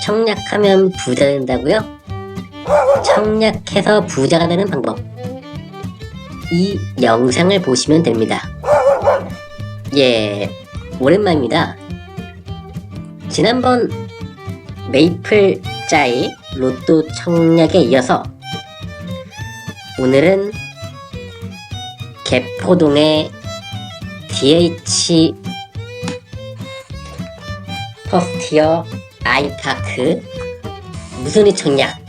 청약하면 부자 된다고요? 청약해서 부자가 되는 방법, 이 영상을 보시면 됩니다. 예, 오랜만입니다. 지난번 메이플 짜이 로또 청약에 이어서 오늘은 개포동의 DH 퍼스티어 아이파크 무순위 청약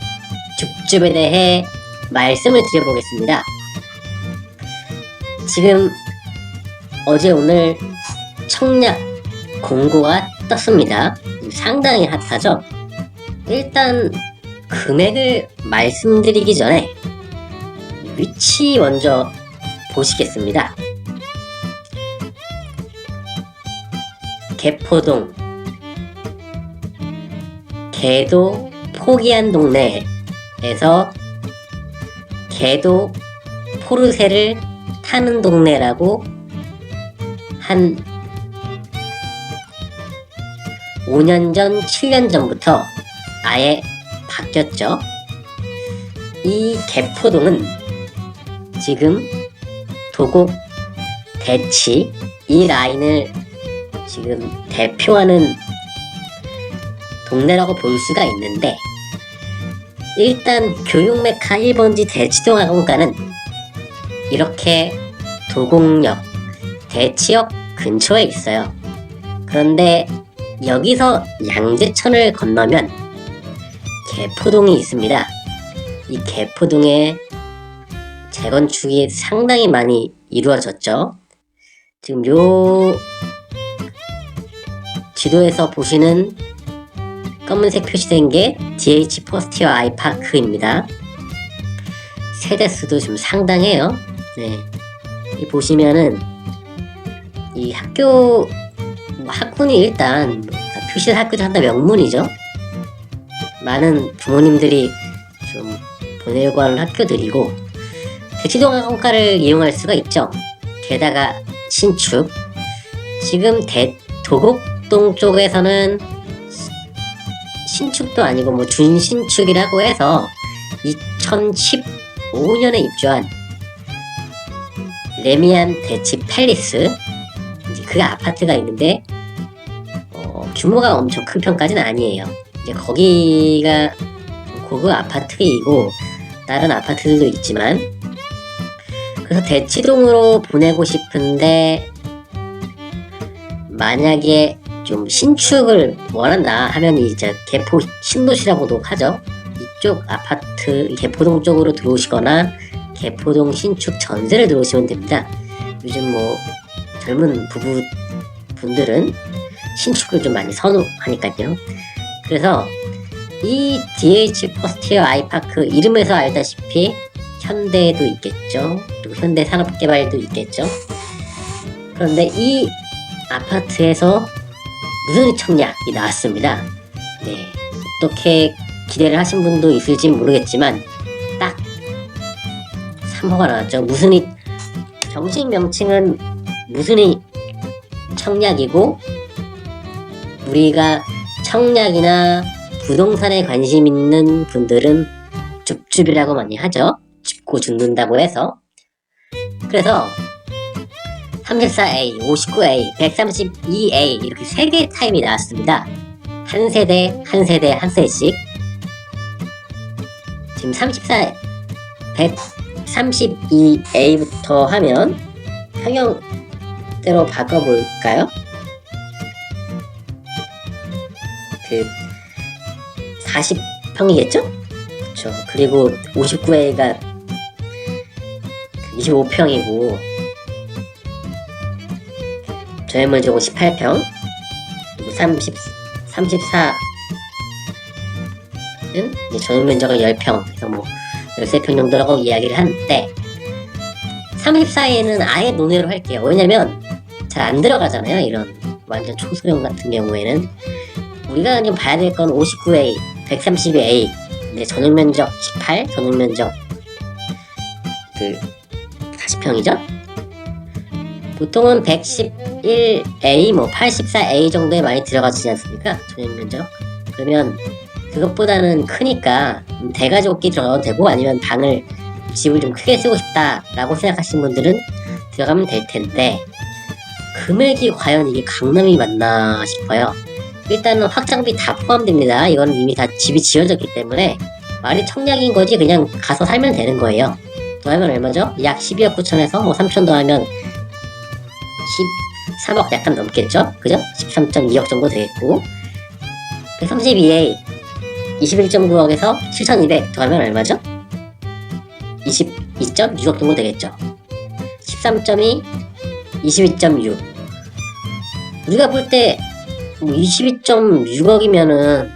줍줍에 대해 말씀을 드려보겠습니다. 지금 어제 오늘 청약 공고가 떴습니다. 상당히 핫하죠? 일단 금액을 말씀드리기 전에 위치 먼저 보시겠습니다. 개포동 개도 포기한 동네에서 개도 포르쉐를 타는 동네라고 한 5년 전, 7년 전부터 아예 바뀌었죠. 이 개포동은 지금 도곡, 대치 이 라인을 지금 대표하는 동네라고 볼 수가 있는데, 일단 교육 메카 1번지 대치동학원가는 이렇게 도곡역, 대치역 근처에 있어요. 그런데 여기서 양재천을 건너면 개포동이 있습니다. 이 개포동에 재건축이 상당히 많이 이루어졌죠. 지금 요 지도에서 보시는 검은색 표시된 게 DH 퍼스티어 아이파크입니다. 세대수도 좀 상당해요. 네. 이 보시면은 이 학교 학군이 일단 표시 학교를 한다 명문이죠. 많은 부모님들이 좀 보내려고 하는 학교들이고, 대치동학원가를 이용할 수가 있죠. 게다가 신축, 지금 도곡동 쪽에서는 신축도 아니고 뭐 준신축이라고 해서 2015년에 입주한 레미안 대치 팰리스, 이제 그 아파트가 있는데 규모가 엄청 큰 편까지는 아니에요. 이제 거기가 고급 아파트이고 다른 아파트들도 있지만, 그래서 대치동으로 보내고 싶은데 만약에 좀 신축을 원한다 하면 이제 개포 신도시라고도 하죠. 이쪽 아파트 개포동 쪽으로 들어오시거나 개포동 신축 전세를 들어오시면 됩니다. 요즘 뭐 젊은 부부분들은 신축을 좀 많이 선호하니까요. 그래서 이 DH 퍼스티어 아이파크 이름에서 알다시피 현대도 있겠죠. 그리고 현대산업개발도 있겠죠. 그런데 이 아파트에서 무순위 청약이 나왔습니다. 네, 어떻게 기대를 하신 분도 있을지 모르겠지만 딱 3호가 나왔죠. 무순위, 정식 명칭은 무순위 청약이고, 우리가 청약이나 부동산에 관심 있는 분들은 줍줍이라고 많이 하죠. 줍고 죽는다고 해서. 그래서 34A, 59A, 132A 이렇게 3개의 타입이 나왔습니다. 한 세대, 한 세대, 한 세대씩. 지금 132A부터 하면 평형대로 바꿔볼까요? 그 40평이겠죠? 그쵸. 그리고 59A가 25평이고 저해물적으로 18평, 그리고 34는 이제 전용면적은 10평, 그래서 뭐 13평 정도라고 이야기를 하는데, 34에는 아예 논외로 할게요. 왜냐면 잘 안 들어가잖아요. 이런 완전 초소형 같은 경우에는 우리가 그냥 봐야 될 건 59A, 132A, 근데 전용면적 18, 전용면적 그 40평이죠. 보통은 111A, 뭐 84A 정도에 많이 들어가지 않습니까? 전용 면적. 그러면 그것보다는 크니까 대가족끼리 들어가도 되고, 아니면 집을 좀 크게 쓰고 싶다라고 생각하시는 분들은 들어가면 될 텐데, 금액이 과연 이게 강남이 맞나 싶어요. 일단은 확장비 다 포함됩니다. 이건 이미 다 집이 지어졌기 때문에 말이 청약인 거지, 그냥 가서 살면 되는 거예요. 더하면 얼마죠? 약 12억 9천에서 뭐 3천 더하면 13억 약간 넘겠죠? 그죠? 13.2억 정도 되겠고, 132A 21.9억에서 7,200 더하면 얼마죠? 22.6억 정도 되겠죠. 13.2 22.6. 우리가 볼 때 22.6억이면은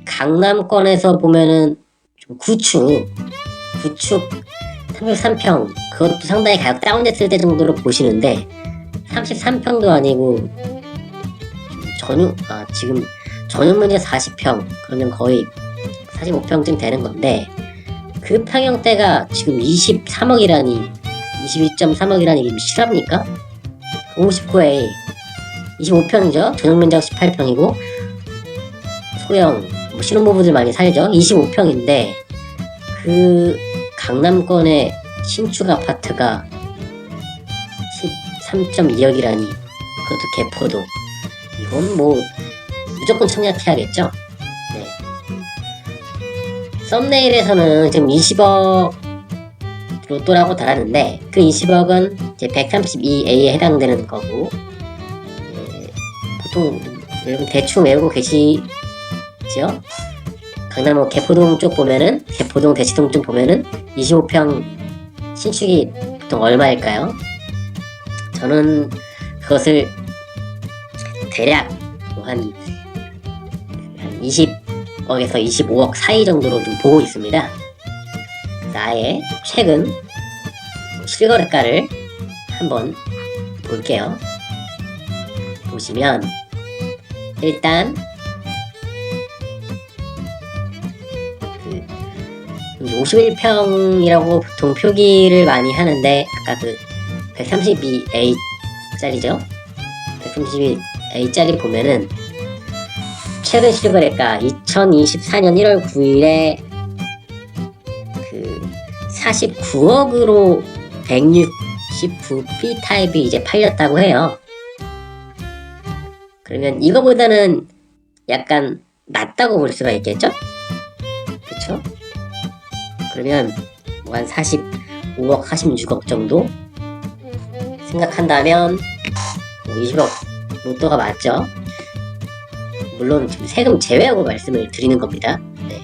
강남권에서 보면은 좀 구축 33평, 그것도 상당히 가격 다운됐을 때 정도로 보시는데, 33평도 아니고 지금 전용면적 40평, 그러면 거의 45평쯤 되는 건데, 그 평형대가 지금 23억이라니, 22.3억이라니 이게 실합니까? 59A 25평이죠. 전용면적 18평이고 소형 신혼부부들 많이 살죠. 25평인데 그 강남권의 신축 아파트가 13.2억이라니, 그것도 개포동. 이건 뭐 무조건 청약해야겠죠. 네. 썸네일에서는 지금 20억 로또라고 달았는데, 그 20억은 이제 132A에 해당되는 거고, 보통 여러분 대충 외우고 계시죠? 강남 뭐 개포동 쪽 보면은, 개포동 대치동 쪽 보면은 25평 신축이 보통 얼마일까요? 저는 그것을 대략 한 20억에서 25억 사이 정도로 좀 보고 있습니다. 아예 최근 실거래가를 한번 볼게요. 보시면 일단 51평이라고 보통 표기를 많이 하는데, 아까 그 132A짜리죠. 132A짜리 보면은 최근 실거래가 2024년 1월 9일에 그 49억으로 169B 타입이 이제 팔렸다고 해요. 그러면 이거보다는 약간 낮다고 볼 수가 있겠죠? 그쵸? 그러면 뭐 한 45억, 46억 정도 생각한다면 뭐 20억 로또가 맞죠? 물론 지금 세금 제외하고 말씀을 드리는 겁니다. 네.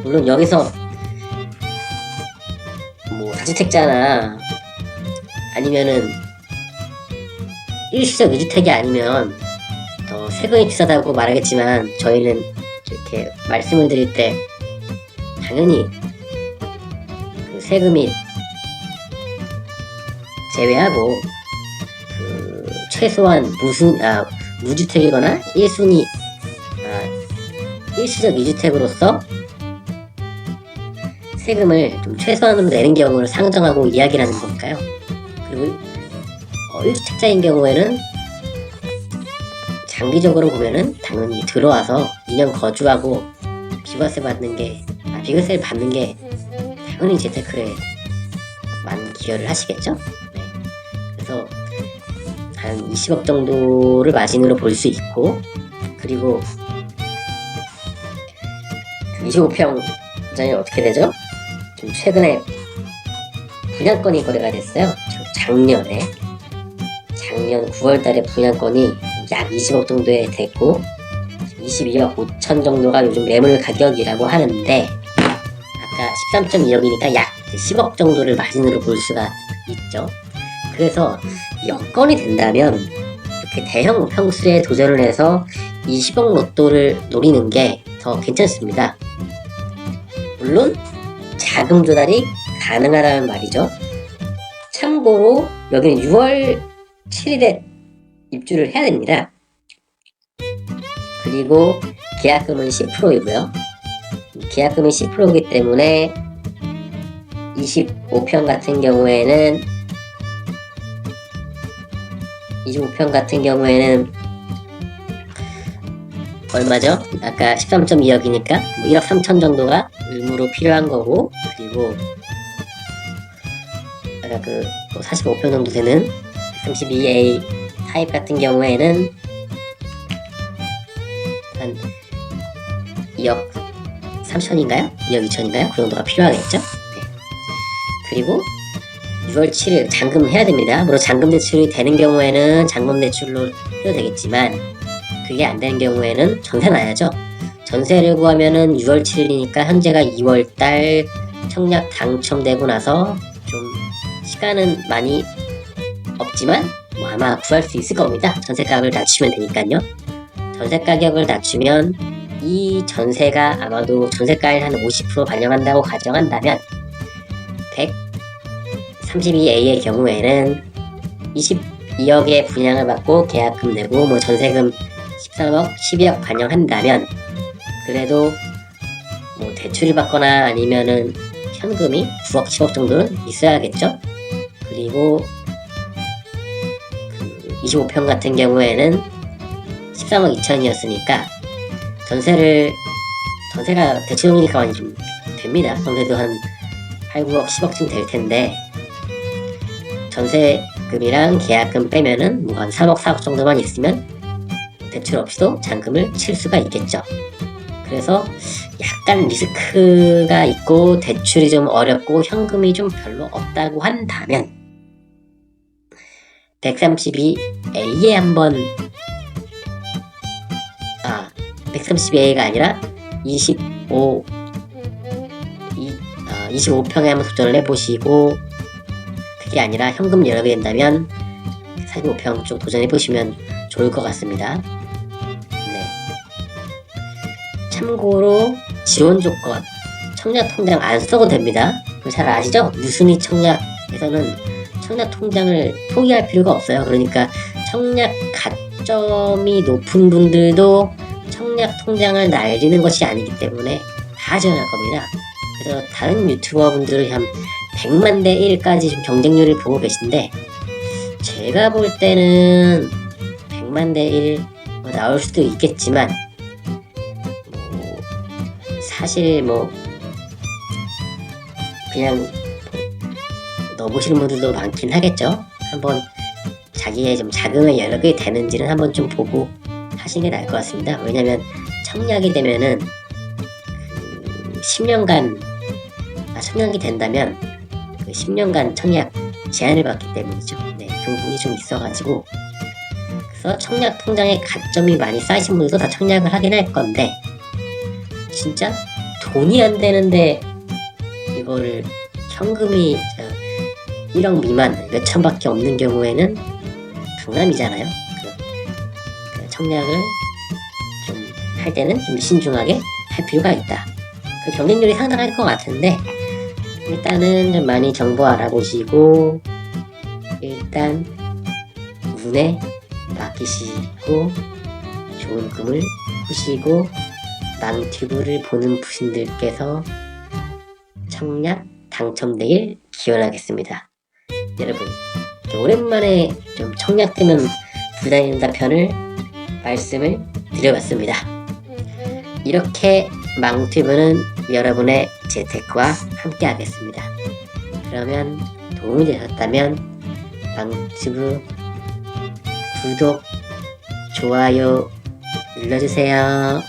물론 여기서 뭐 다주택자나 아니면은 일시적 2주택이 아니면 더 세금이 비싸다고 말하겠지만, 저희는 이렇게 말씀을 드릴 때 당연히 그 세금이 제외하고 그 최소한 무주택이거나 일시적 2주택으로서 세금을 좀 최소한으로 내는 경우를 상정하고 이야기를 하는 거니까요. 그리고 1주택자인 경우에는 장기적으로 보면은 당연히 들어와서 2년 거주하고 비과세를 받는 게 당연히 재테크에 많은 기여를 하시겠죠. 네. 그래서 한 20억 정도를 마진으로 볼 수 있고, 그리고 25평짜리 어떻게 되죠? 좀 최근에 분양권이 거래가 됐어요. 작년 9월달에 분양권이 약 20억 정도에 됐고, 22억 5천 정도가 요즘 매물 가격이라고 하는데, 아까 13.2억이니까 약 10억 정도를 마진으로 볼 수가 있죠. 그래서 여건이 된다면 이렇게 대형 평수에 도전을 해서 20억 로또를 노리는 게 더 괜찮습니다. 물론 자금 조달이 가능하다는 말이죠. 참고로 여기는 6월 7일에 입주를 해야 됩니다. 그리고 계약금은 10%이고요. 계약금이 10%이기 때문에 25평 같은 경우에는 얼마죠? 아까 13.2억이니까 뭐 1억 3천 정도가 의무로 필요한 거고, 그리고 아까 그 45평 정도 되는 132A 타입 같은 경우에는 한 2억 3천인가요? 2억 2천인가요? 그 정도가 필요하겠죠? 네. 그리고 6월 7일 잔금해야 됩니다. 물론 잔금 대출이 되는 경우에는 잔금 대출로 해도 되겠지만, 그게 안 되는 경우에는 전세 나야죠. 전세를 구하면은 6월 7일이니까 현재가 2월달 청약 당첨되고 나서 좀 시간은 많이 없지만 뭐 아마 구할 수 있을 겁니다. 전세 가격을 낮추면 되니까요. 전세 가격을 낮추면 이 전세가 아마도 전세가의 한 50% 반영한다고 가정한다면 132A의 경우에는 22억의 분양을 받고 계약금 내고 뭐 전세금 13억, 12억 반영한다면 그래도 뭐 대출을 받거나 아니면은 현금이 9억, 10억 정도는 있어야겠죠. 그리고 그 25평 같은 경우에는 13억 2천이었으니까 전세가 대출용이니까 많이 좀 됩니다. 전세도 한 8, 9억, 10억쯤 될 텐데 전세금이랑 계약금 빼면은 뭐 한 3억, 4억 정도만 있으면 대출 없이도 잔금을 칠 수가 있겠죠. 그래서 약간 리스크가 있고 대출이 좀 어렵고 현금이 좀 별로 없다고 한다면 132A에 한번 132A가 아니라 25평에 한번 도전을 해보시고, 그게 아니라 현금 여력이 된다면 45평 쪽 도전해보시면 좋을 것 같습니다. 네. 참고로 지원 조건, 청약통장 안 써도 됩니다. 잘 아시죠? 유순위 청약에서는 청약통장을 포기할 필요가 없어요. 그러니까 청약 가점이 높은 분들도 청약통장을 날리는 것이 아니기 때문에 다 지원할 겁니다. 그래서 다른 유튜버 분들은 한 100만 대 1까지 좀 경쟁률을 보고 계신데, 제가 볼 때는 100만 대 1 나올 수도 있겠지만 사실 그냥 넣어보시는 분들도 많긴 하겠죠. 한번 자기의 좀 자금의 여력이 되는지는 한번 좀 보고 하시는 게 나을 것 같습니다. 왜냐면 청약이 되면은 10년간 청약이 된다면 10년간 청약 제한을 받기 때문이죠. 네, 그 부분이 좀 있어가지고, 그래서 청약 통장에 가점이 많이 쌓이신 분들도 다 청약을 하긴 할 건데, 진짜 돈이 안 되는데 이거를 현금이 1억 미만 몇 천밖에 없는 경우에는 강남이잖아요. 그 청약을 좀 할 때는 좀 신중하게 할 필요가 있다. 그 경쟁률이 상당할 것 같은데, 일단은 좀 많이 정보 알아보시고 일단 운에 맡기시고 좋은 꿈을 꾸시고, 망튜브를 보는 분들께서 청약 당첨되길 기원하겠습니다. 여러분, 오랜만에 좀 청약되면 불다닌다 편을 말씀을 드려봤습니다. 이렇게 망튜브는 여러분의 재테크와 함께 하겠습니다. 그러면 도움이 되셨다면 망튜브 구독, 좋아요 눌러주세요.